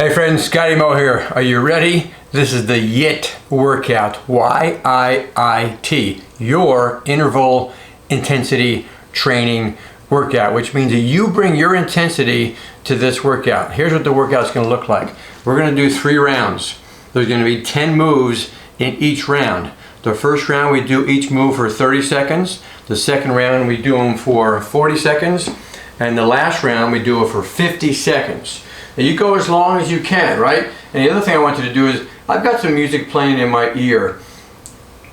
Hey friends, Scotty Mo here. Are you ready? This is the YiiT Workout, Y-I-I-T, your interval intensity training workout, which means that you bring your intensity to this workout. Here's what the workout's going to look like. We're going to do 3 rounds. There's going to be 10 moves in each round. The first round we do each move for 30 seconds. The second round we do them for 40 seconds. And the last round we do it for 50 seconds. Now you go as long as you can, right? And the other thing I want you to do is, I've got some music playing in my ear.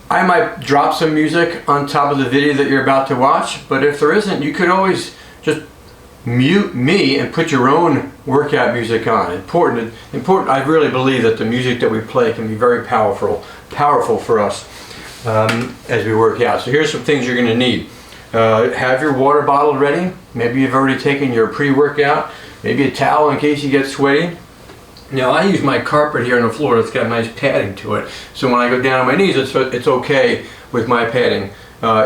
I might drop some music on top of the video that you're about to watch, but if there isn't, you could always just mute me and put your own workout music on. Important. I really believe that the music that we play can be very powerful for us as we work out. So here's some things you're going to need. Have your water bottle ready. Maybe you've already taken your pre-workout. Maybe a towel in case you get sweaty. Now I use my carpet here on the floor that's got nice padding to it. So when I go down on my knees, it's okay with my padding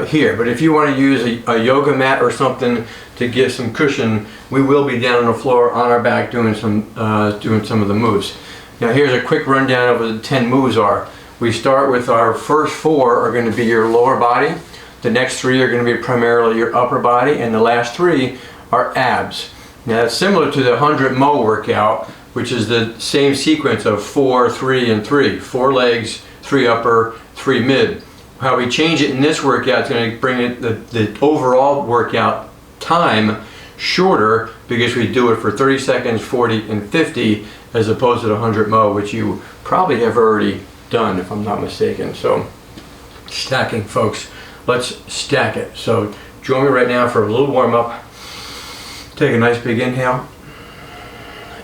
here. But if you want to use a yoga mat or something to give some cushion, we will be down on the floor on our back doing some of the moves. Now here's a quick rundown of what the 10 moves are. We start with our first 4 are going to be your lower body. The next 3 are going to be primarily your upper body, and the last 3 are abs. Now that's similar to the 100 Mo workout, which is the same sequence of 4, 3, and 3. 4 legs, 3 upper, 3 mid. How we change it in this workout is going to bring it the overall workout time shorter, because we do it for 30 seconds, 40, and 50, as opposed to the 100 Mo, which you probably have already done, if I'm not mistaken. So, stacking, folks. Let's stack it. So, join me right now for a little warm up. Take a nice big inhale.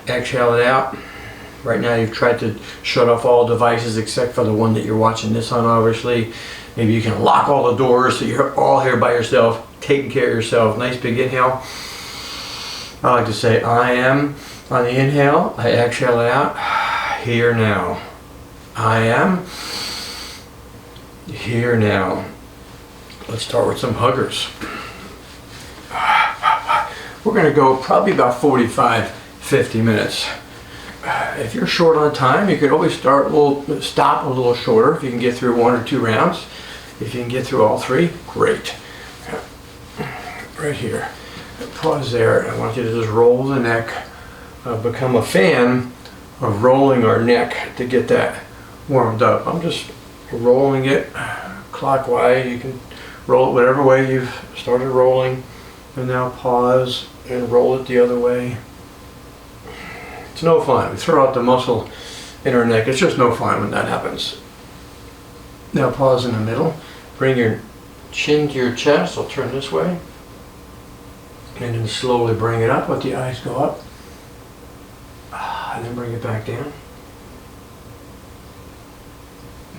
Exhale it out. Right now you've tried to shut off all devices except for the one that you're watching this on, obviously. Maybe you can lock all the doors so you're all here by yourself, taking care of yourself. Nice big inhale. I like to say I am on the inhale. I exhale it out. Here now. I am here now. Let's start with some huggers. We're going to go probably about 45-50 minutes. If you're short on time, you could always stop a little shorter if you can get through 1 or 2 rounds. If you can get through all 3, great. Right here. Pause there. I want you to just roll the neck. Become a fan of rolling our neck to get that warmed up. I'm just rolling it clockwise. You can roll it whatever way you've started rolling. And now pause and roll it the other way. It's no fun. We throw out the muscle in our neck. It's just no fun when that happens. Now pause in the middle. Bring your chin to your chest. I'll turn this way. And then slowly bring it up. Let the eyes go up. And then bring it back down.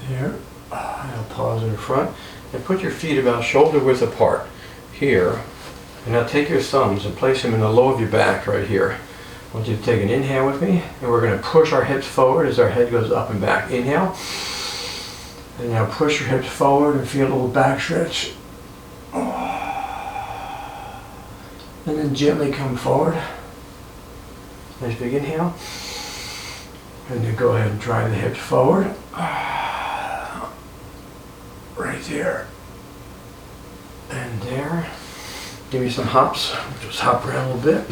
There. Now pause in the front. And put your feet about shoulder width apart. Here. And now take your thumbs and place them in the low of your back right here. I want you to take an inhale with me, and we're going to push our hips forward as our head goes up and back. Inhale. And now push your hips forward and feel a little back stretch. And then gently come forward. Nice big inhale. And then go ahead and drive the hips forward. Right there. And there. Give me some hops. Just hop around a little bit.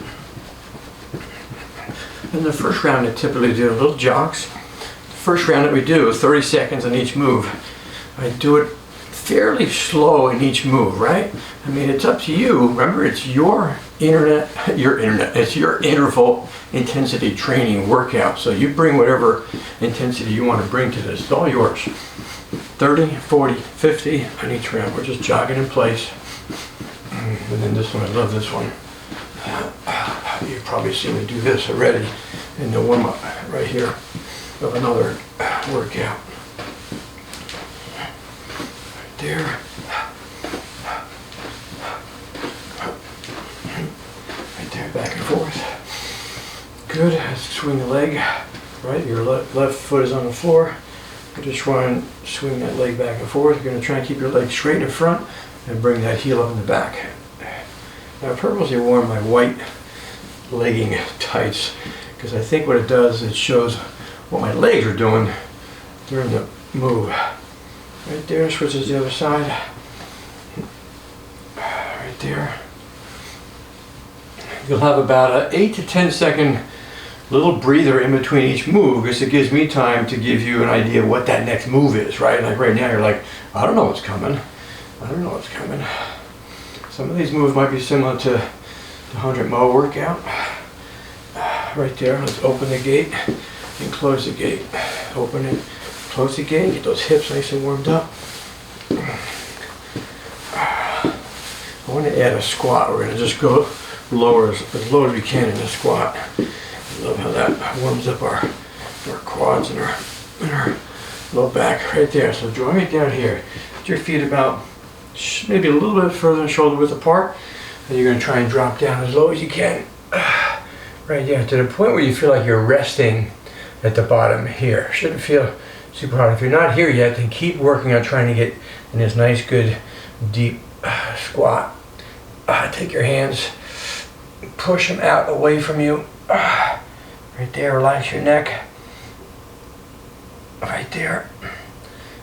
In the first round, I typically do little jogs. The first round that we do is 30 seconds on each move. I do it fairly slow in each move, right? I mean, it's up to you. Remember, it's your it's your interval intensity training workout. So you bring whatever intensity you want to bring to this. It's all yours. 30, 40, 50 on each round. We're just jogging in place. And then this one, I love this one. You've probably seen me do this already in the warm-up right here of another workout. Right there. Right there, back and forth. Good. Let's swing the leg. Right, your left foot is on the floor. You just try and swing that leg back and forth. You're going to try and keep your leg straight in front and bring that heel up in the back. Now I purposely wore my white legging tights because I think what it does, it shows what my legs are doing during the move. Right there, switches the other side. Right there. You'll have about an 8 to 10 second little breather in between each move, because it gives me time to give you an idea of what that next move is, right? Like right now you're like, I don't know what's coming. I don't know what's coming. Some of these moves might be similar to the 100 mo workout. Right there, let's open the gate and close the gate. Open it, close the gate, get those hips nice and warmed up. I want to add a squat. We're going to just go lower, as low as we can in the squat. I love how that warms up our quads and our low back right there. So join me down here. Get your feet about maybe a little bit further than shoulder width apart. And you're going to try and drop down as low as you can. Right there, to the point where you feel like you're resting at the bottom here. Shouldn't feel super hard. If you're not here yet, then keep working on trying to get in this nice, good, deep squat. Take your hands, push them out away from you. Right there, relax your neck. Right there.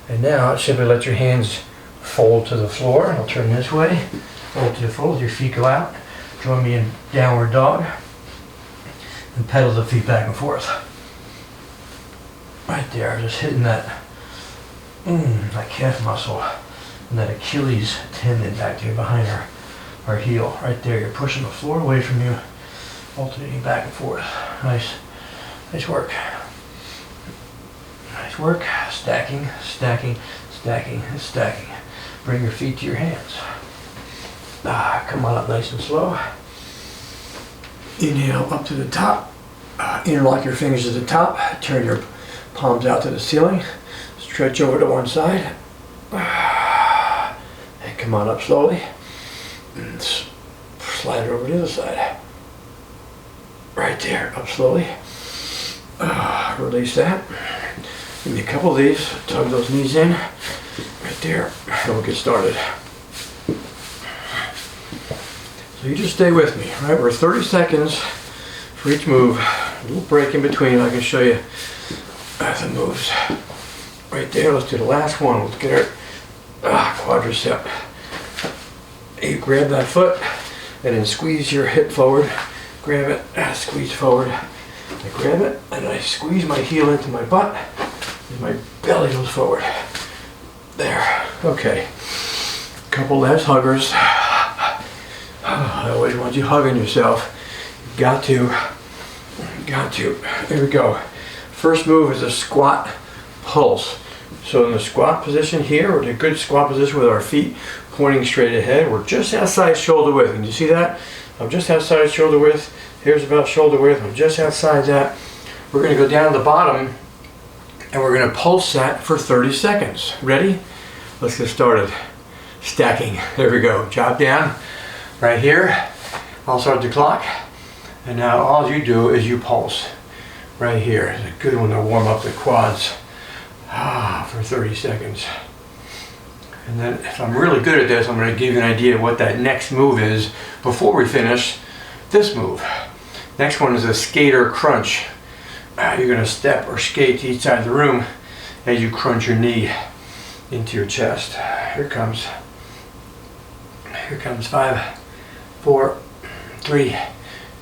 And now simply let your hands fold to the floor. I'll turn this way. Fold to the floor, your feet go out. Join me in downward dog. And pedal the feet back and forth. Right there, just hitting that calf muscle and that Achilles tendon back there behind our heel. Right there, you're pushing the floor away from you, alternating back and forth. Nice work. Nice work. Stacking, stacking, stacking, and stacking. Bring your feet to your hands. Come on up nice and slow. Inhale up to the top. Interlock your fingers to the top. Turn your palms out to the ceiling. Stretch over to one side. And come on up slowly. And slide it over to the other side. Right there, up slowly. Release that. Give me a couple of these. Tug those knees in. Right there. And we'll get started. So you just stay with me, right? We're 30 seconds for each move. A little break in between. I can show you the moves. Right there. Let's do the last one. Let's get our quadricep. You grab that foot and then squeeze your hip forward. Grab it, squeeze forward. I grab it and I squeeze my heel into my butt and my belly goes forward. There. Okay. Couple last huggers. I always want you hugging yourself. Got to. Here we go. First move is a squat pulse. So in the squat position here, we're in a good squat position with our feet pointing straight ahead. We're just outside shoulder width. Can you see that? I'm just outside shoulder width. Here's about shoulder width. I'm just outside that. We're going to go down to the bottom and we're going to pulse that for 30 seconds. Ready? Let's get started. Stacking. There we go. Drop down. Right here, I'll start the clock, and now all you do is you pulse. Right here, it's a good one to warm up the quads for 30 seconds. And then if I'm really good at this, I'm going to give you an idea of what that next move is before we finish this move. Next one is a skater crunch. You're going to step or skate to each side of the room as you crunch your knee into your chest. Here comes 5, 4, 3,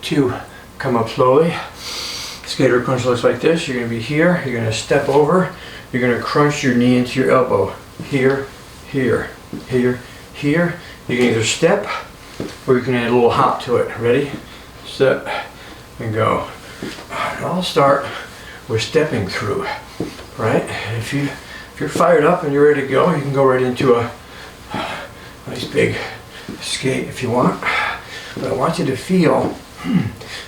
2, come up slowly. Skater crunch looks like this. You're going to be here, you're going to step over, you're going to crunch your knee into your elbow. Here, here, here, here. You can either step or you can add a little hop to it. Ready? Step and go. And I'll start with stepping through, right? If you're fired up and you're ready to go, you can go right into a nice big skate if you want. But I want you to feel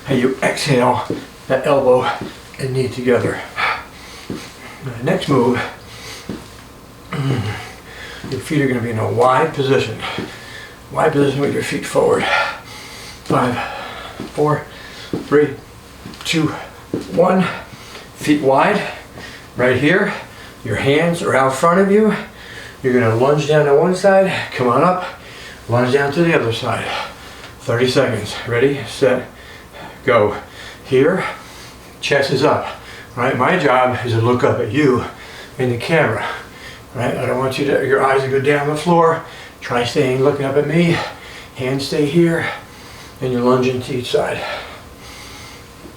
how you exhale that elbow and knee together. The next move, your feet are going to be in a wide position. Wide position with your feet forward. 5, 4, 3, 2, 1. Feet wide. Right here. Your hands are out front of you. You're going to lunge down to one side. Come on up. Lunge down to the other side. 30 seconds. Ready, set, go. Here, chest is up, right? My job is to look up at you in the camera, right? I don't want you to, your eyes to go down the floor. Try staying looking up at me. Hands stay here, and you're lunging to each side.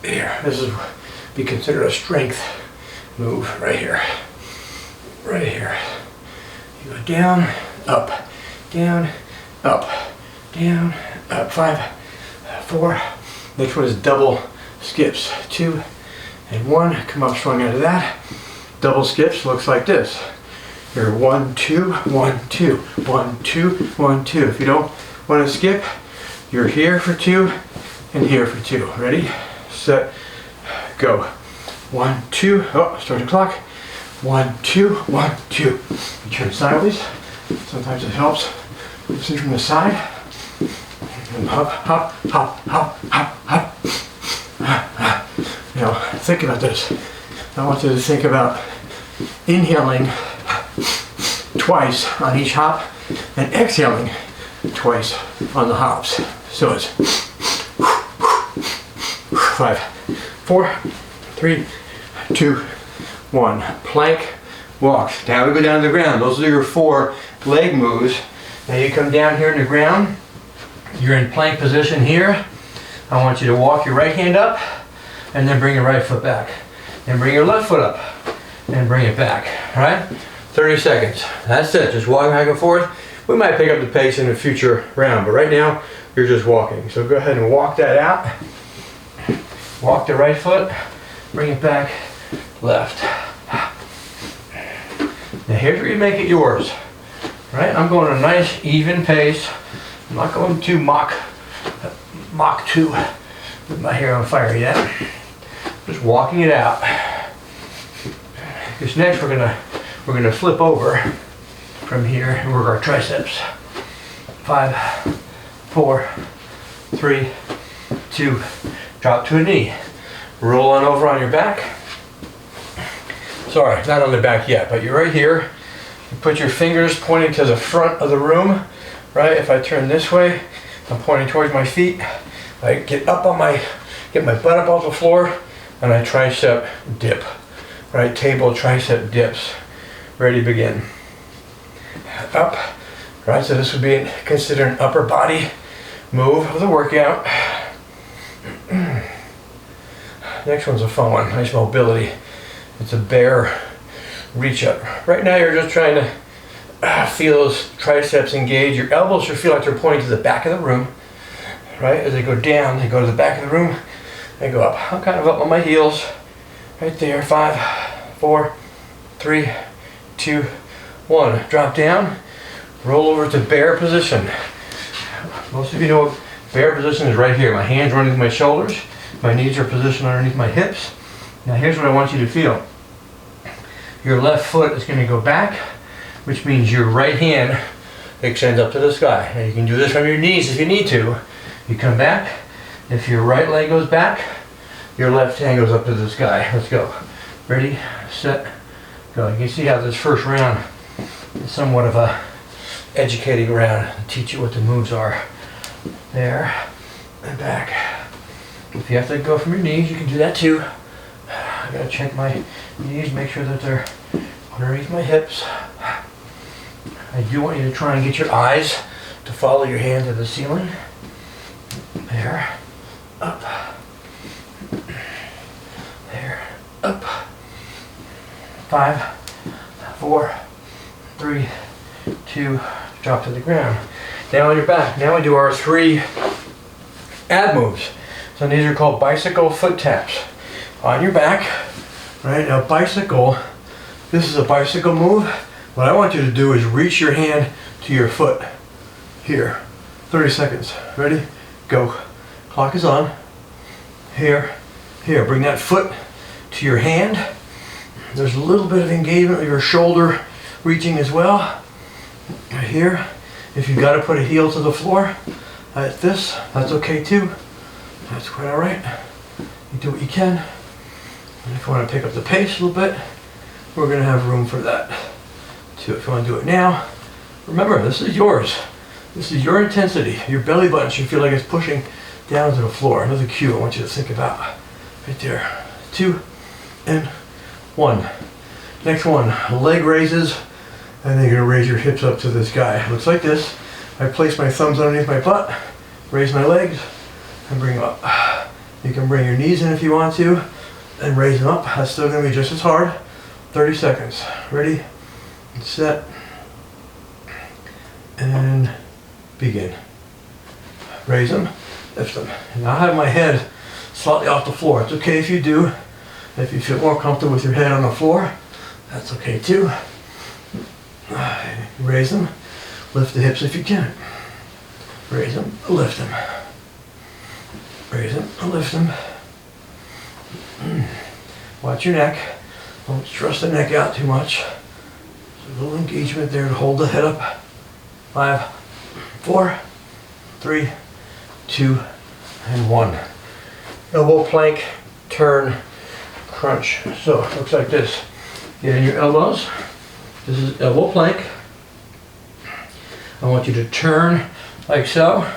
Here, this is be considered a strength move right here. Right here. You go down, up, down, up, down, up. 5, 4. Next one is double skips. 2 and 1. Come up strong out of that. Double skips looks like this. You're 1, 2, 1, 2, 1, 2, 1, 2. If you don't want to skip, you're here for 2 and here for 2. Ready, set, go. 1, 2. Oh, start the clock. 1, 2, 1, 2. You turn sideways. Sometimes it helps. See from the side. And hop, hop, hop, hop, hop, hop. Now, think about this. I want you to think about inhaling twice on each hop and exhaling twice on the hops. So it's 5, 4, 3, 2, 1. Plank, walks. Now we go down to the ground. Those are your 4 leg moves. Now you come down here in the ground. You're in plank position here. I want you to walk your right hand up and then bring your right foot back. Then bring your left foot up and bring it back. All right? 30 seconds. That's it. Just walk back and forth. We might pick up the pace in a future round, but right now you're just walking. So go ahead and walk that out. Walk the right foot. Bring it back. Left. Now here's where you make it yours. Right? I'm going at a nice even pace. I'm not going to Mach 2 with my hair on fire yet. Just walking it out. Because next we're gonna flip over from here and work our triceps. 5, 4, 3, 2. Drop to a knee. Roll on over on your back. Sorry, not on the back yet, but you're right here. You put your fingers pointing to the front of the room, right? If I turn this way, I'm pointing towards my feet. I get up on get my butt up off the floor, and I tricep dip, right? Table tricep dips. Ready, begin. Up, right? So this would be considered an upper body move of the workout. Next one's a fun one, nice mobility. It's a bear reach up. Right now you're just trying to feel those triceps engage. Your elbows should feel like they're pointing to the back of the room, right? As they go down, they go to the back of the room, they go up. I'm kind of up on my heels, right there. 5, 4, 3, 2, 1. Drop down, roll over to bear position. Most of you know bear position is right here. My hands are underneath my shoulders, my knees are positioned underneath my hips. Now here's what I want you to feel. Your left foot is going to go back, which means your right hand extends up to the sky. Now you can do this from your knees if you need to. You come back. If your right leg goes back, your left hand goes up to the sky. Let's go. Ready, set, go. You can see how this first round is somewhat of a educating round to teach you what the moves are. There and back. If you have to go from your knees, you can do that too. I gotta check my knees, make sure that they're underneath my hips. I do want you to try and get your eyes to follow your hand to the ceiling. There, up, there, up. 5, 4, 3, 2, drop to the ground. Down on your back. Now we do our 3 ab moves. So these are called bicycle foot taps. On your back, right? Now bicycle, this is a bicycle move. What I want you to do is reach your hand to your foot. Here, 30 seconds. Ready? Go. Clock is on. Here, here. Bring that foot to your hand. There's a little bit of engagement with your shoulder reaching as well. Right here. If you've got to put a heel to the floor, like this, that's okay too. That's quite all right. You do what you can. And if you want to pick up the pace a little bit, we're going to have room for that too. If you want to do it now, remember, this is yours. This is your intensity. Your belly button should feel like it's pushing down to the floor. Another cue I want you to think about. Right there. 2, and 1. Next one, leg raises, and then you're gonna raise your hips up to the sky. It looks like this. I place my thumbs underneath my butt, raise my legs, and bring them up. You can bring your knees in if you want to, and raise them up. That's still gonna be just as hard. 30 seconds. Ready, set, and begin. Raise them, lift them. And I have my head slightly off the floor. It's okay if you do. If you feel more comfortable with your head on the floor, that's okay too. Raise them, lift the hips if you can. Raise them, lift them. Raise them, lift them. Watch your neck. Don't stress the neck out too much. There's a little engagement there to hold the head up. 5, 4, 3, 2, and 1. Elbow plank, turn, crunch. So it looks like this. Get in your elbows. This is elbow plank. I want you to turn like so.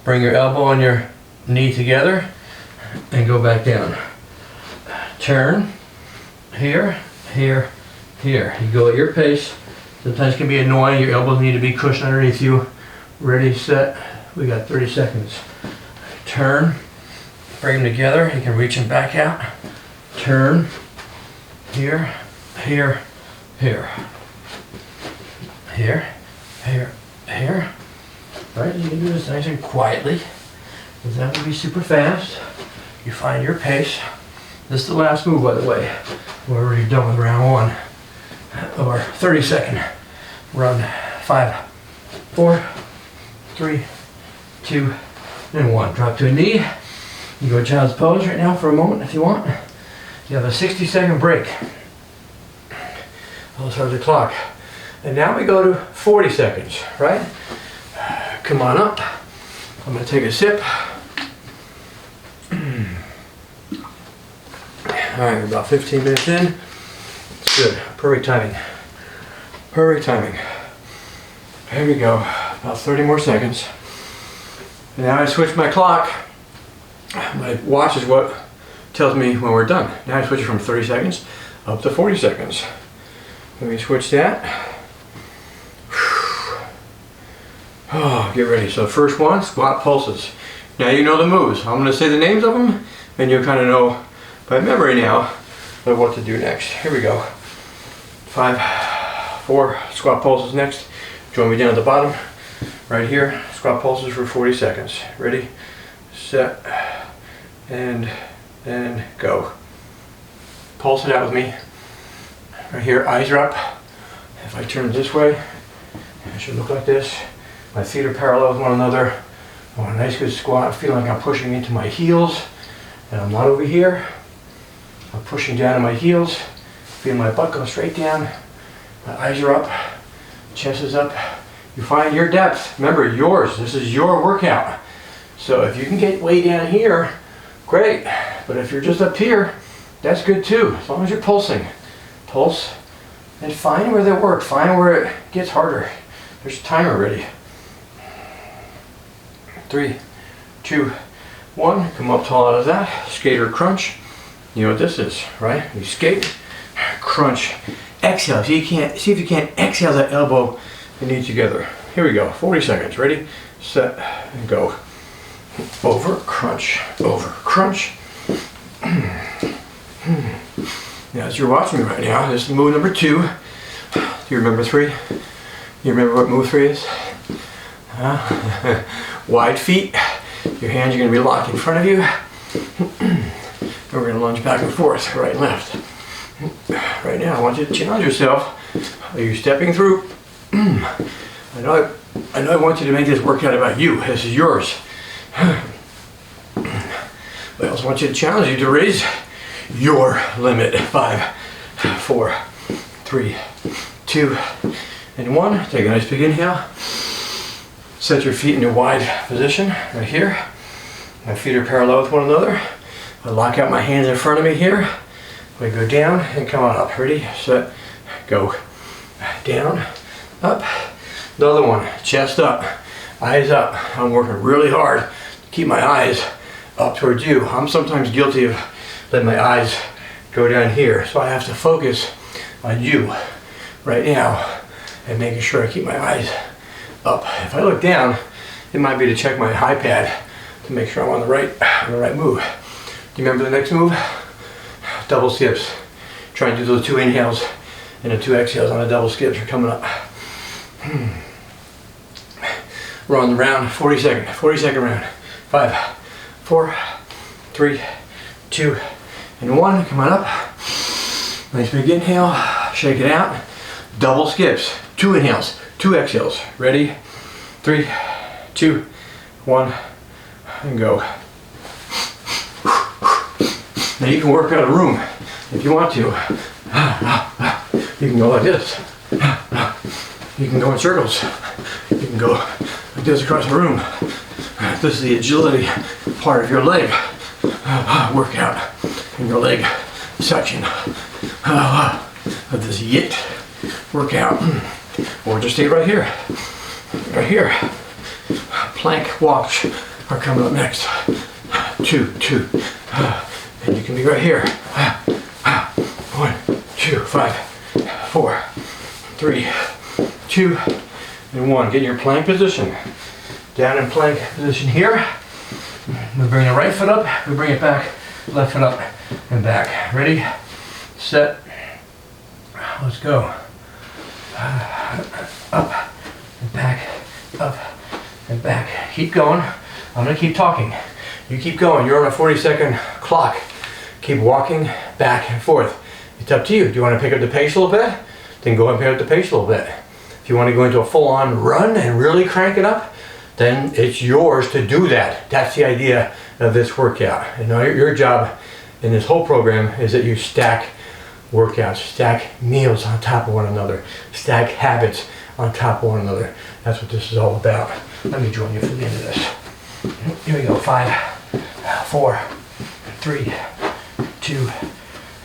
Bring your elbow and your knee together and go back down. Turn. Here, here, here. You go at your pace. Sometimes it can be annoying. Your elbows need to be cushioned underneath you. Ready, set. We got 30 seconds. Turn. Bring them together. You can reach them back out. Turn. Here, here, here. Here, here, here. Right, you can do this nice and quietly. Doesn't have to be super fast. You find your pace. This is the last move, by the way. We're already done with round 1 of our 30-second run. 5, 4, 3, 2, and 1. Drop to a knee. You go child's pose right now for a moment if you want. You have a 60-second break. I'll start the clock. And now we go to 40 seconds, right? Come on up. I'm going to take a sip. All right, we're about 15 minutes in. It's good. Perfect timing. Perfect timing. Here we go. About 30 more seconds. And now I switch my clock. My watch is what tells me when we're done. Now I switch it from 30 seconds up to 40 seconds. Let me switch that. Oh, get ready. So first one, squat pulses. Now you know the moves. I'm going to say the names of them, and you'll kind of know by memory now of what to do next. Here we go. 5, 4, squat pulses next. Join me down at the bottom. Right here, squat pulses for 40 seconds. Ready, set, and go. Pulse it out with me. Right here, eyes are up. If I turn this way, it should look like this. My feet are parallel with one another. I want a nice good squat. I feel like I'm pushing into my heels, and I'm not over here. I'm pushing down on my heels. Feel my butt go straight down. My eyes are up. Chest is up. You find your depth. Remember, yours. This is your workout. So if you can get way down here, great. But if you're just up here, that's good too. As long as you're pulsing. Pulse. And find where they work. Find where it gets harder. There's a timer ready. 3, 2, 1. Come up tall out of that. Skater crunch. You know what this is, right? You skate, crunch, exhale. See if you can't exhale that elbow and knee together. Here we go. 40 seconds. Ready, set, and go. Over, crunch, over, crunch. Now, as you're watching me right now, this is move number 2. Do you remember 3? You remember what move 3 is? Wide feet. Your hands are going to be locked in front of you. We're going to lunge back and forth, right and left. Right now, I want you to challenge yourself. Are you stepping through? I know I want you to make this workout about you. This is yours. But I also want you to challenge you to raise your limit. 5, 4, 3, 2, and 1. Take a nice big inhale. Set your feet in a wide position, right here. My feet are parallel with one another. I lock out my hands in front of me here. We go down and come on up. Ready, set, go. Down, up. The other one, chest up, eyes up. I'm working really hard to keep my eyes up towards you. I'm sometimes guilty of let my eyes go down here. So I have to focus on you right now and making sure I keep my eyes up. If I look down, it might be to check my iPad to make sure I'm on the right move. Do you remember the next move? Double skips. Try and do those 2 inhales and the 2 exhales on the double skips are coming up. We're on the round, 40-second round. 5, 4, 3, 2, and 1. Come on up. Nice big inhale. Shake it out. Double skips. 2 inhales, 2 exhales. Ready? 3, 2, 1, and go. Now you can work out a room if you want to. You can go like this. You can go in circles. You can go like this across the room. This is the agility part of your leg workout and your leg section of this YiiT workout. Or just stay right here. Right here. Plank walks are coming up next. 2, 2. And you can be right here. 1, 2, 5, 4, 3, 2, and 1. Get in your plank position. Down in plank position here. We bring the right foot up, we bring it back, left foot up and back. Ready, set, let's go. Up and back, up and back. Keep going. I'm gonna keep talking. You keep going. You're on a 40-second clock. Keep walking back and forth. It's up to you. Do you want to pick up the pace a little bit? Then go and pick up the pace a little bit. If you want to go into a full-on run and really crank it up, then it's yours to do that. That's the idea of this workout. And now your job in this whole program is that you stack workouts, stack meals on top of one another, stack habits on top of one another. That's what this is all about. Let me join you for the end of this. Here we go. 5, 4, 3, 2,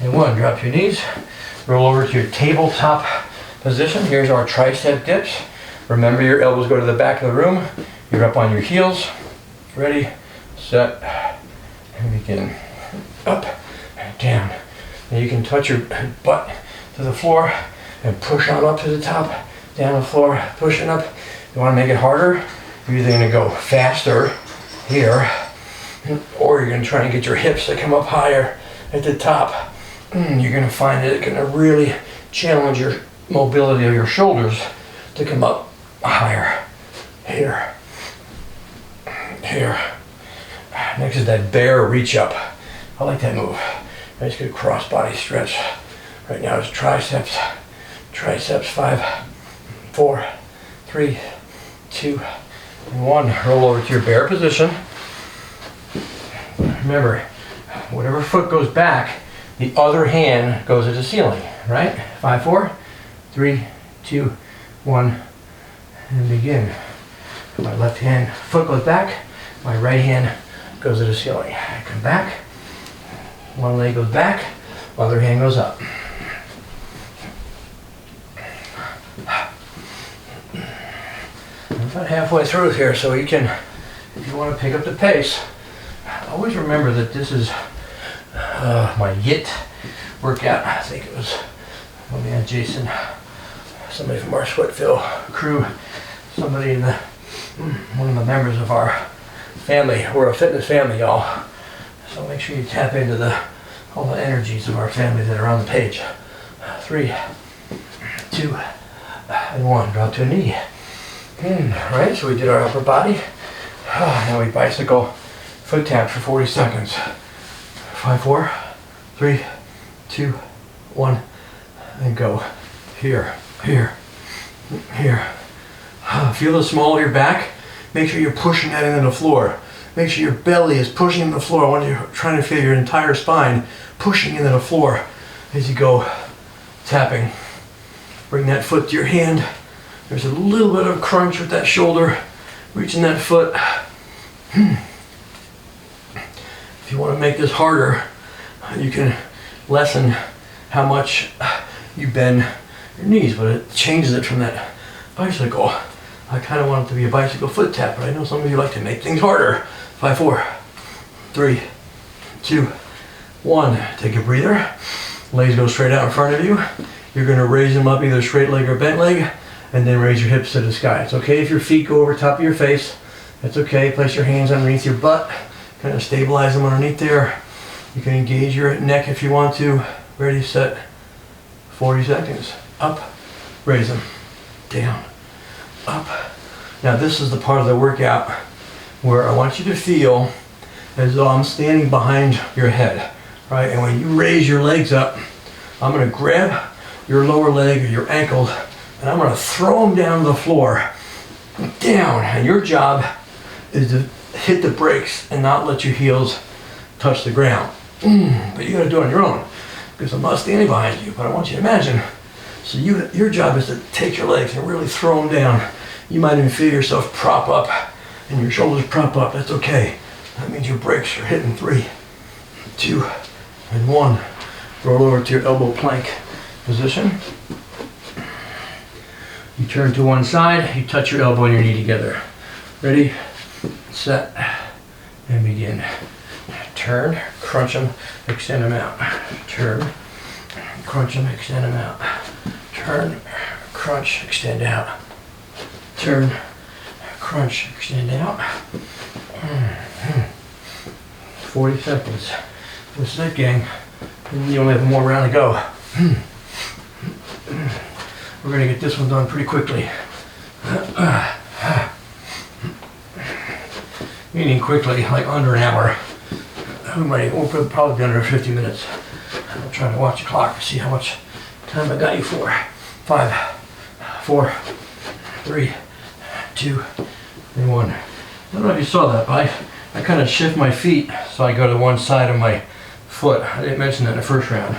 and 1. Drop your knees. Roll over to your tabletop position. Here's our tricep dips. Remember, your elbows go to the back of the room. You're up on your heels. Ready, set, and begin. Up and down. Now you can touch your butt to the floor and push on up to the top, down the floor, pushing up. You want to make it harder? You're either going to go faster here, or you're going to try and get your hips to come up higher at the top. You're going to find that it's going to really challenge your mobility of your shoulders to come up higher. Here. Here. Next is that bear reach up. I like that move. Nice good cross body stretch. Right now it's triceps. Triceps. 5, 4, 3, 2, and 1. Roll over to your bear position. Remember, whatever foot goes back, the other hand goes to the ceiling, right? 5, 4, 3, 2, 1, and begin. My left hand foot goes back, my right hand goes to the ceiling. I come back, one leg goes back, other hand goes up. I'm about halfway through here, so you can, if you want to pick up the pace, always remember that this is my YiiT workout. I think it was my man Jason, somebody from our Sweatville crew, somebody in the, one of the members of our family. We're a fitness family, y'all. So make sure you tap into all the energies of our family that are on the page. 3, 2, and 1. Drop to a knee. Right, so we did our upper body. Now we bicycle foot tap for 40 seconds. 5, 4, 3, 2, 1, and go. Here, here, here. Feel the small of your back. Make sure you're pushing that into the floor. Make sure your belly is pushing into the floor. I want you trying to feel your entire spine pushing into the floor as you go tapping. Bring that foot to your hand. There's a little bit of crunch with that shoulder. Reaching that foot. If you want to make this harder, you can lessen how much you bend your knees, but it changes it from that bicycle. I kind of want it to be a bicycle foot tap, but I know some of you like to make things harder. 5, 4, 3, 2, 1. Take a breather. Legs go straight out in front of you. You're going to raise them up, either straight leg or bent leg, and then raise your hips to the sky. It's okay if your feet go over top of your face. That's okay. Place your hands underneath your butt. Kind of stabilize them underneath there. You can engage your neck if you want to. Ready, set, 40 seconds. Up, raise them, down, up. Now this is the part of the workout where I want you to feel as though I'm standing behind your head, right? And when you raise your legs up, I'm gonna grab your lower leg or your ankle, and I'm gonna throw them down to the floor, down. And your job is to hit the brakes and not let your heels touch the ground. But you gotta do it on your own, because I'm not standing behind you, but I want you to imagine. So your job is to take your legs and really throw them down. You might even feel yourself prop up and your shoulders prop up. That's okay. That means your brakes are hitting 3, 2, and 1. Roll over to your elbow plank position. You turn to one side, you touch your elbow and your knee together. Ready, set, and begin. Turn, crunch them, extend them out. Turn, crunch them, extend them out. Turn, crunch, extend out. Turn, crunch, extend out. 40 seconds. This is it, gang. You only have one more round to go. We're gonna get this one done pretty quickly. Meaning quickly, like under an hour. We'll probably be under 50 minutes. I'm trying to watch the clock to see how much time I got you for. 5, 4, 3, 2, and 1. I don't know if you saw that, but I kind of shift my feet so I go to one side of my foot. I didn't mention that in the first round.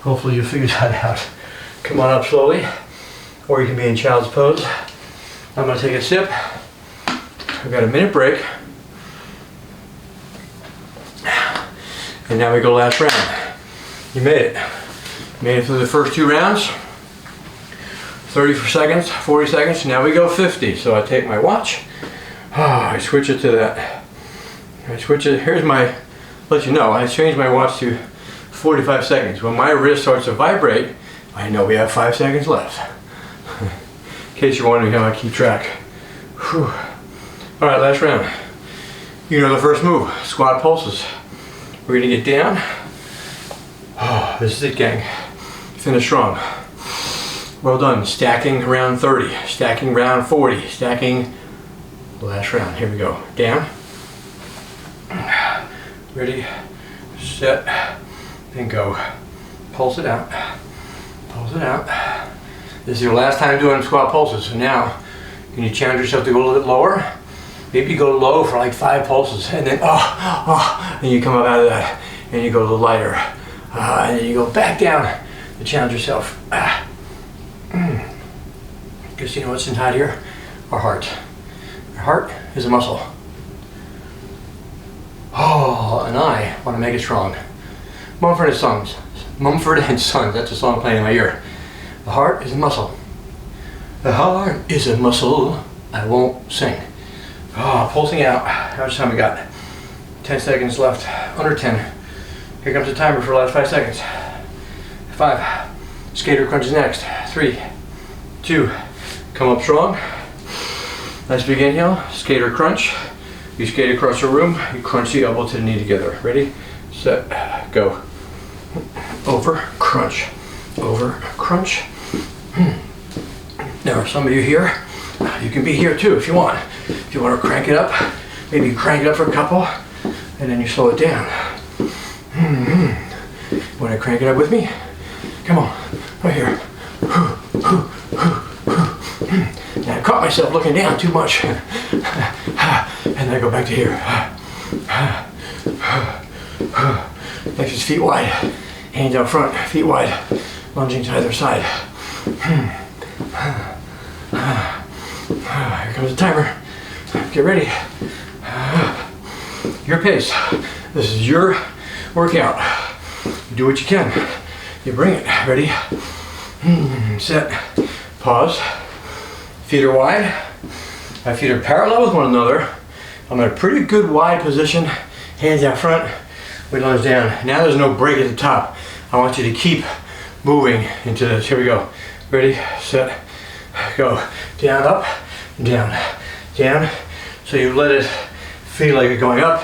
Hopefully you figured that out. Come on up slowly, or you can be in child's pose. I'm going to take a sip. I've got a minute break. And now we go last round. You made it. Made it through the first 2 rounds. 30 seconds, 40 seconds, now we go 50. So I take my watch, I switch it to that. I switch it, here's my, let you know, I changed my watch to 45 seconds. When my wrist starts to vibrate, I know we have 5 seconds left. In case you're wondering how I keep track. Whew. All right, last round. You know the first move, squat pulses. We're gonna get down. Oh, this is it, gang. Finish strong. Well done. Stacking round 30, stacking round 40, stacking last round. Here we go. Down. Ready, set, and go. Pulse it out. Pulse it out. This is your last time doing squat pulses. So now, can you challenge yourself to go a little bit lower? Maybe go low for like 5 pulses, and then and you come up out of that, and you go a little lighter, and then you go back down to challenge yourself. Because you know what's inside here? Our heart. Our heart is a muscle. Oh, and I want to make it strong. Mumford and Sons. Mumford and Sons. That's a song playing in my ear. The heart is a muscle. The heart is a muscle. I won't sing. Oh, pulsing out. How much time we got? 10 seconds left. Under 10. Here comes the timer for the last 5 seconds. 5. Skater crunch is next. 3, 2. Come up strong. Nice big inhale. Skater crunch. You skate across the room. You crunch the elbow to the knee together. Ready, set, go. Over, crunch. Over, crunch. Now, some of you here, you can be here too if you want. If you want to crank it up, maybe you crank it up for a couple, and then you slow it down. Want to crank it up with me? Come on, right here. Now I caught myself looking down too much. And then I go back to here. Next is feet wide. Hands out front, feet wide. Lunging to either side. Here comes the timer. Get ready. Your pace. This is your workout. You do what you can. You bring it. Ready? Set. Pause. Feet are wide. My feet are parallel with one another. I'm in a pretty good wide position. Hands out front. we lunge down. Now there's no break at the top. I want you to keep moving into this. Here we go. Ready, set, go. Down, up, down, down. So you let it feel like you're going up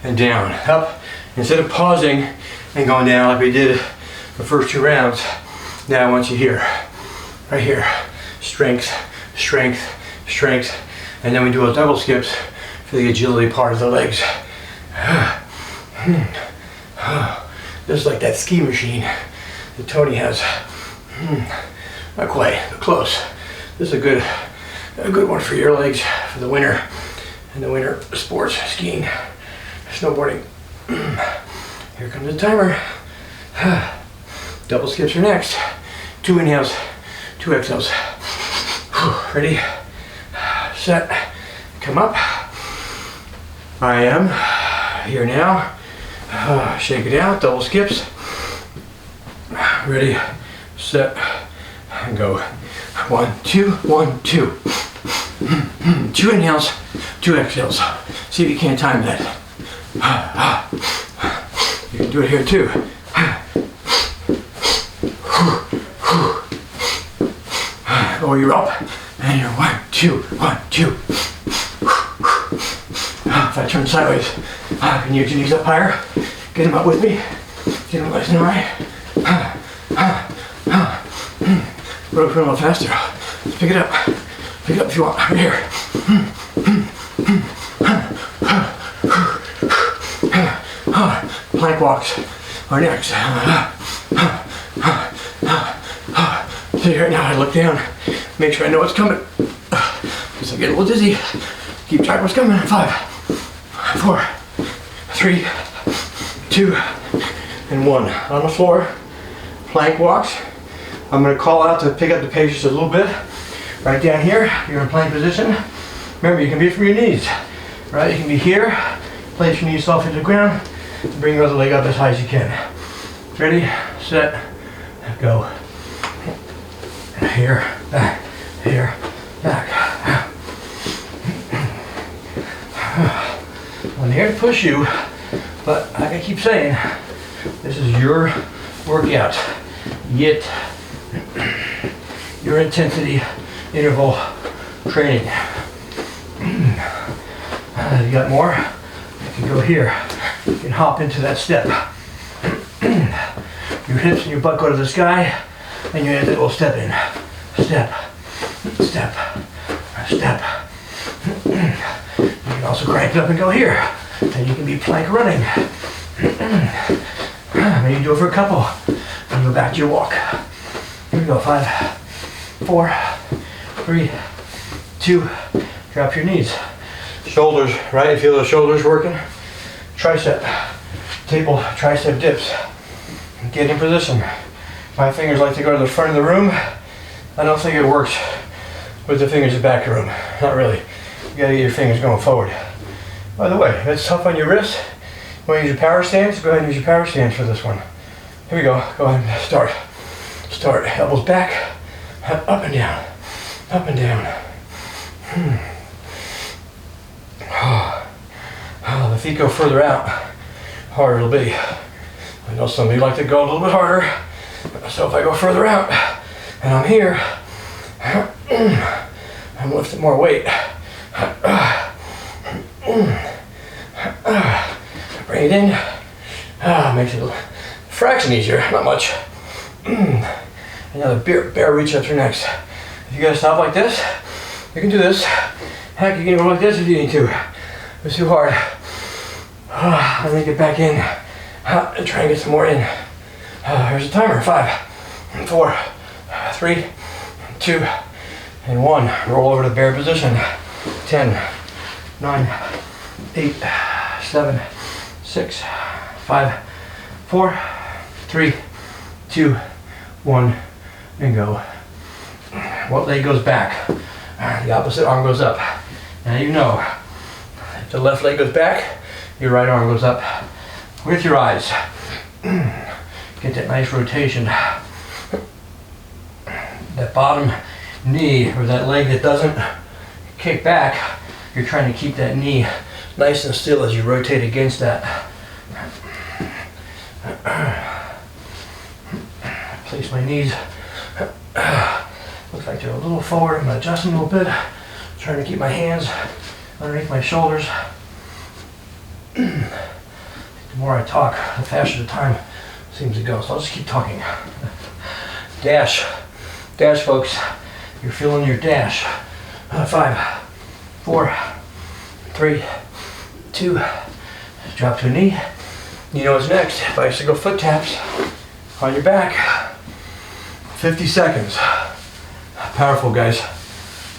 and down, up. Instead of pausing and going down like we did the first 2 rounds, now I want you here, right here. Strength, strength, strength. And then we do our double skips for the agility part of the legs. This is like that ski machine that Tony has. Not quite, but close. This is a good one for your legs for the winter and the winter sports, skiing, snowboarding. Here comes the timer. Double skips are next. 2 inhales, 2 exhales. Ready, set, come up. I am here now. Shake it out, double skips. Ready, set, and go. 1, 2, 1, 2. 2 inhales, 2 exhales. See if you can't time that. You can do it here too. Oh, you're up, and you're 1, 2, 1, 2. If I turn sideways, can you get your knees up higher? Get them up with me. Get them nice and high. Put them a little faster. Let's pick it up. Pick it up if you want. Right here. Plank walks are next. So here now I look down, make sure I know what's coming. Because I get a little dizzy. Keep track of what's coming. 5, 4, 3, 2, and 1. On the floor, plank walks. I'm going to call out to pick up the pace just a little bit. Right down here, you're in plank position. Remember, you can be from your knees. Right, you can be here, place your knees soft into the ground, and bring your other leg up as high as you can. Ready, set, go. Here, back, here, back. I'm here to push you, but like I keep saying, this is your workout. YiiT, your intensity interval training. You got more? You can go here. You can hop into that step. Your hips and your butt go to the sky, and you add that little step in. Step, step, step. You can also crank it up and go here. And you can be plank running. Maybe you do it for a couple. And go back to your walk. Here we go. 5, 4, 3, 2. Drop your knees. Shoulders, right? You feel those shoulders working? Tricep, table, tricep dips. Get in position. My fingers like to go to the front of the room. I don't think it works with the fingers in the back of the room. Not really. You gotta get your fingers going forward. By the way, if it's tough on your wrists, you wanna use your power stance? Go ahead and use your power stance for this one. Here we go. Go ahead and start. Start. Elbows back, up and down, up and down. Oh, the feet go further out, harder it'll be. I know some of you like to go a little bit harder, so if I go further out and I'm here, I'm lifting more weight. Bring it in. Makes it a fraction easier, not much. Another bear reach up through next. If you guys stop like this, you can do this. Heck, you can go like this if you need to. It's too hard. I'm gonna get back in and try and get some more in. Here's the timer. 5, 4, 3, 2, and 1. Roll over to bear position. 10, 9, 8, 7, 6, 5, 4, 3, 2, 1, and go. What leg goes back? The opposite arm goes up. Now you know, if the left leg goes back, your right arm goes up with your eyes. Get that nice rotation. That bottom knee, or that leg that doesn't kick back, you're trying to keep that knee nice and still as you rotate against that. Place my knees. Looks like they're a little forward. I'm going to adjust them a little bit. Trying to keep my hands underneath my shoulders. The more I talk, the faster the time seems to go. So I'll just keep talking. Dash. Dash, folks. You're feeling your dash. 5, 4, 3, 2. Drop to a knee. You know what's next. Bicycle foot taps on your back. 50 seconds. Powerful, guys.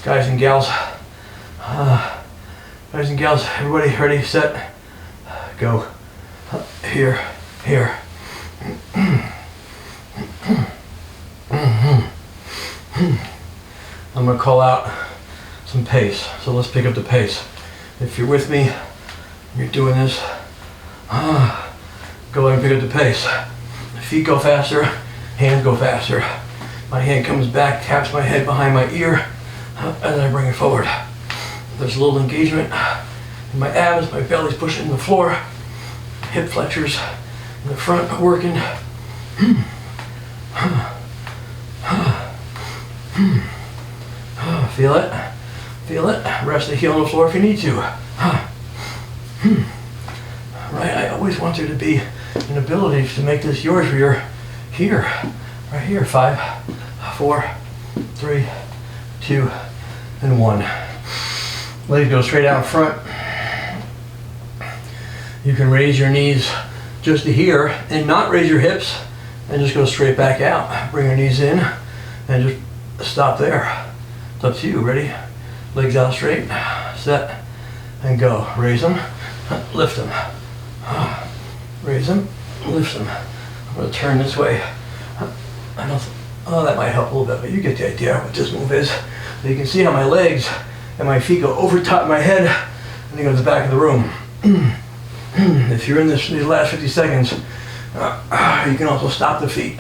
Guys and gals. Guys and gals, everybody ready, set, go. Here, here. I'm going to call out some pace. So let's pick up the pace. If you're with me, you're doing this, go ahead and pick up the pace. Feet go faster, hands go faster. My hand comes back, taps my head behind my ear, and then I bring it forward. There's a little engagement in my abs, my belly's pushing the floor, hip flexors in the front are working. Feel it? Feel it? Rest the heel on the floor if you need to. Right, I always want there to be an ability to make this yours where you're here, right here. 5, 4, 3, 2, and 1. Legs go straight out in front. You can raise your knees just to here and not raise your hips and just go straight back out. Bring your knees in and just stop there. It's up to you. Ready? Legs out straight, set, and go. Raise them, lift them. Raise them, lift them. I'm going to turn this way. I don't, that might help a little bit, but you get the idea what this move is. So you can see how my legs and my feet go over top of my head and they go to the back of the room. If you're in these last 50 seconds, you can also stop the feet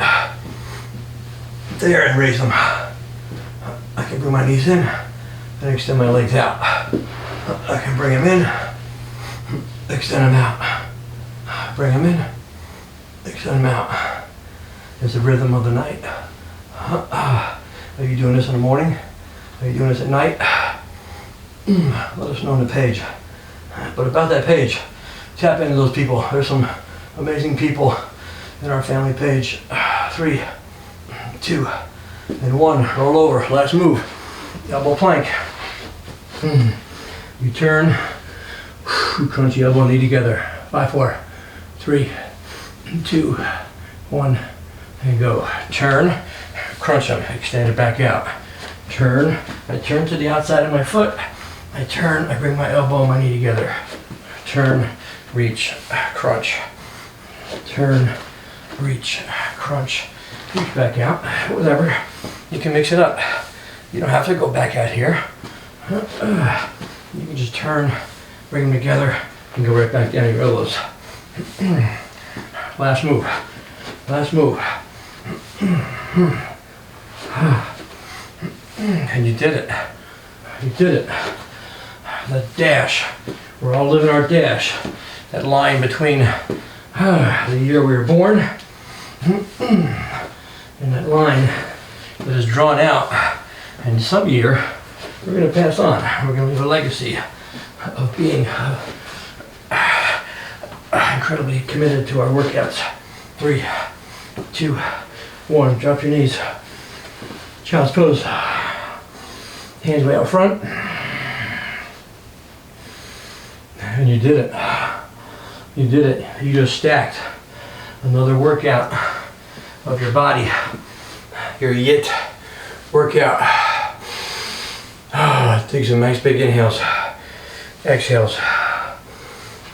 there and raise them. I can bring my knees in and extend my legs out. I can bring them in, extend them out. Bring them in, extend them out. It's the rhythm of the night. Are you doing this in the morning? Are you doing this at night? Let us know on the page. But about that page, tap into those people. There's some amazing people in our family page. 3, 2, and 1. Roll over. Last move. Elbow plank. You turn. Crunchy elbow and knee together. 5, 4, 3, 2, 1, and go. Turn. Crunch them. Extend it back out. Turn. I turn to the outside of my foot. I turn. I bring my elbow and my knee together. Turn. Reach. Crunch. Turn. Reach. Crunch. Reach back out. Whatever. You can mix it up. You don't have to go back out here. You can just turn, bring them together, and go right back down your elbows. Last move. Last move. And you did it. You did it. The dash. We're all living our dash. That line between the year we were born and that line that is drawn out. And some year, we're going to pass on. We're going to leave a legacy of being incredibly committed to our workouts. 3, 2, 1. Drop your knees. Child's pose. Hands way out front. And you did it. You did it. You just stacked another workout of your body. Your YiiT workout. Take some nice big inhales. Exhales.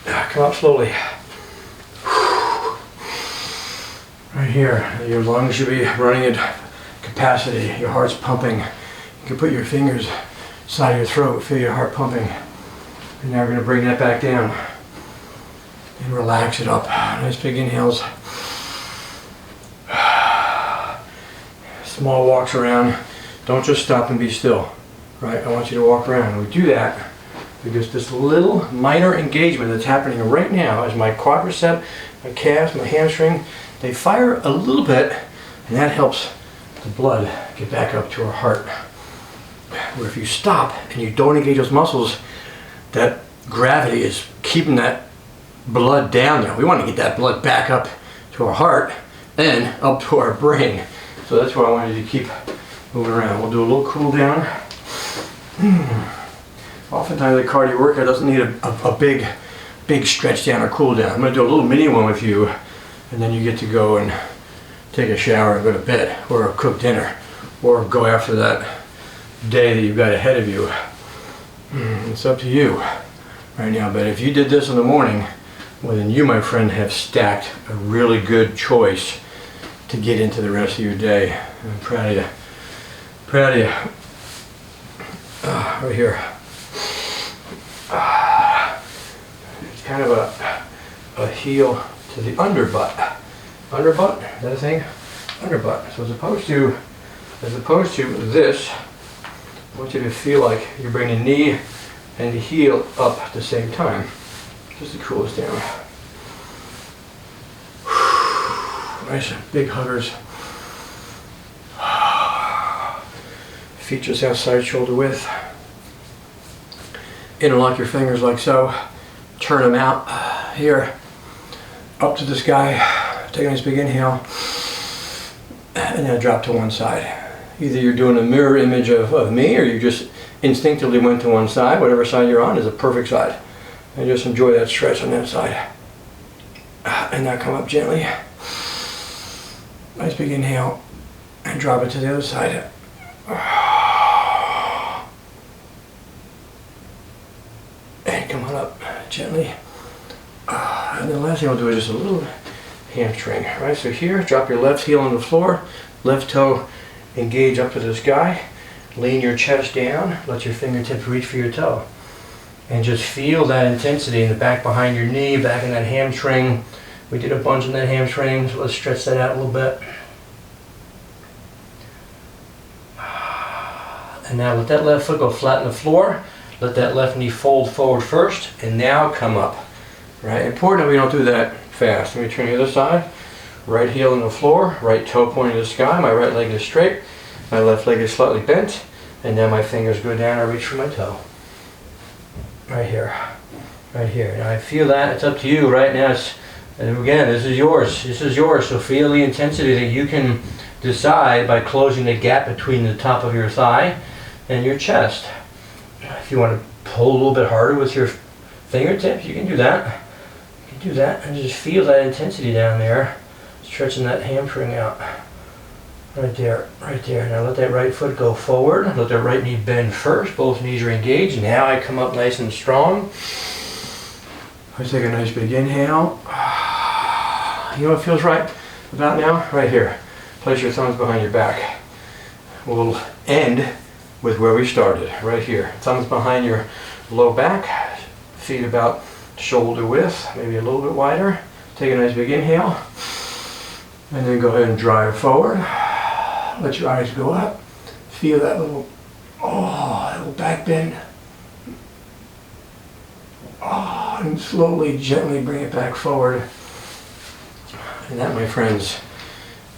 Come up slowly. Right here. Your lungs should be running at capacity. Your heart's pumping. You can put your fingers inside your throat. Feel your heart pumping. And now we're going to bring that back down. And relax it up. Nice big inhales. Small walks around. Don't just stop and be still. Right? I want you to walk around. We do that because this little minor engagement that's happening right now is my quadricep, my calves, my hamstring. They fire a little bit And that helps the blood get back up to our heart. Where if you stop and you don't engage those muscles, that gravity is keeping that blood down there. We want to get that blood back up to our heart and up to our brain. So that's why I wanted you to keep moving around. We'll do a little cool down. Oftentimes the cardio workout doesn't need a big stretch down or cool down. I'm going to do a little mini one with you, and then you get to go and take a shower and go to bed, or cook dinner, or go after that day that you've got ahead of you. It's up to you right now, but if you did this in the morning, well then you, my friend, have stacked a really good choice to get into the rest of your day. I'm proud of you. Proud of you. Right here. It's kind of a heel to the underbutt. Underbutt? Is that a thing? Underbutt. So as opposed to this, I want you to feel like you're bringing the knee and the heel up at the same time. Just to cool us down. Nice big huggers. Feet just outside shoulder width. Interlock your fingers like so. Turn them out here, up to the sky. Take a nice big inhale, and then drop to one side. Either you're doing a mirror image of me, or you just instinctively went to one side. Whatever side you're on is a perfect side. And just enjoy that stretch on that side. And now come up gently. Nice big inhale, and drop it to the other side. And come on up gently. And then the last thing I'll do is just a little hamstring. Right, so here, drop your left heel on the floor, left toe engage up to the sky, lean your chest down, let your fingertips reach for your toe. And just feel that intensity in the back behind your knee, back in that hamstring. We did a bunch in that hamstring, so let's stretch that out a little bit. And now let that left foot go flat on the floor. Let that left knee fold forward first, and now come up. Right? Important that we don't do that fast. Let me turn to the other side. Right heel on the floor, right toe pointing to the sky. My right leg is straight. My left leg is slightly bent. And now my fingers go down, I reach for my toe. Right here. Right here. Now I feel that. It's up to you right now. And again, this is yours. This is yours. So feel the intensity that you can decide by closing the gap between the top of your thigh and your chest. If you want to pull a little bit harder with your fingertips, you can do that. You can do that and just feel that intensity down there, stretching that hamstring out. Right there, right there. Now let that right foot go forward. Let that right knee bend first. Both knees are engaged. Now I come up nice and strong. I take a nice big inhale. You know what feels right about now? Right here. Place your thumbs behind your back. We'll end with where we started, right here. Thumbs behind your low back, feet about shoulder width, maybe a little bit wider. Take a nice big inhale, and then go ahead and drive forward. Let your eyes go up. Feel that little back bend. And slowly, gently bring it back forward. And that, my friends,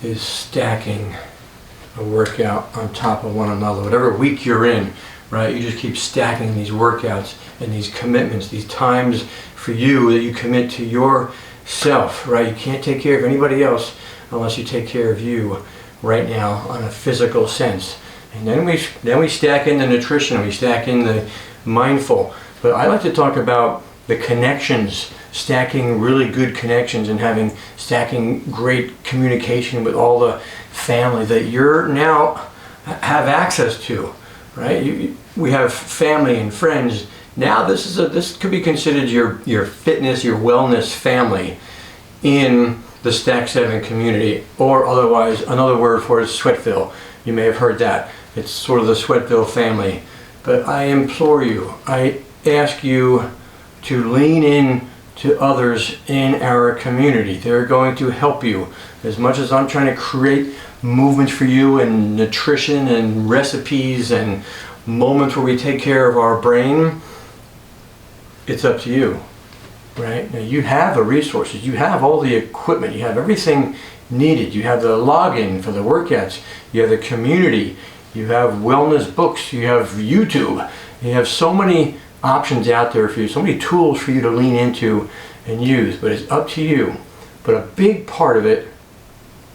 is stacking a workout on top of one another. Whatever week you're in, right? You just keep stacking these workouts and these commitments, these times for you that you commit to yourself, right? You can't take care of anybody else unless you take care of you right now on a physical sense. And then we stack in the nutrition, we stack in the mindful. But I like to talk about the connections, stacking really good connections and stacking great communication with all the family that you're now have access to, right? We have family and friends. Now this could be considered your fitness, your wellness family in the Stack 7 community, or otherwise another word for it is Sweatville. You may have heard that. It's sort of the Sweatville family. But I implore you, I ask you to lean in to others in our community. They're going to help you. As much as I'm trying to create movements for you and nutrition and recipes and moments where we take care of our brain, it's up to you, right? Now you have the resources, you have all the equipment, you have everything needed. You have the login for the workouts, you have the community, you have wellness books, you have YouTube, you have so many options out there for you, so many tools for you to lean into and use, but it's up to you. But a big part of it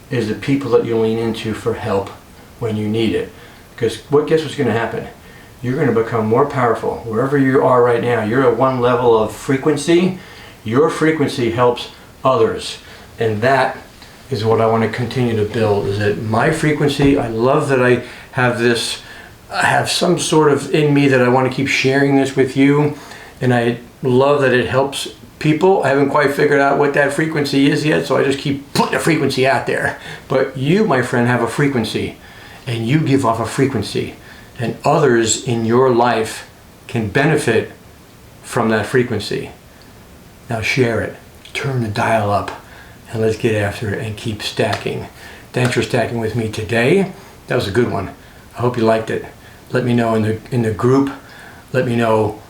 is the people that you lean into for help when you need it. Because guess what's going to happen? You're going to become more powerful. Wherever you are right now, you're at one level of frequency. Your frequency helps others. And that is what I want to continue to build, is that my frequency, I love that I have this, I have some sort of in me that I want to keep sharing this with you. And I love that it helps people. I haven't quite figured out what that frequency is yet, so I just keep putting a frequency out there. But you, my friend, have a frequency, and you give off a frequency, and others in your life can benefit from that frequency. Now share it, turn the dial up, and let's get after it and keep stacking. Thanks for stacking with me today. That was a good one. I hope you liked it. Let me know in the group. Let me know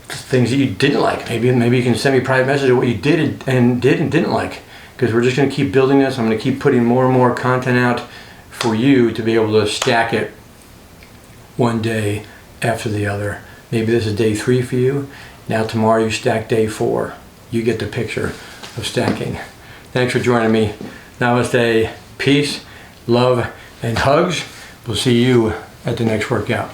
things that you didn't like. Maybe you can send me a private message of what you did and didn't like, because we're just going to keep building this. I'm going to keep putting more and more content out for you to be able to stack it one day after the other. Maybe this is day 3 for you. Now tomorrow you stack day 4. You get the picture of stacking. Thanks for joining me. Namaste, peace, love, and hugs. We'll see you at the next workout.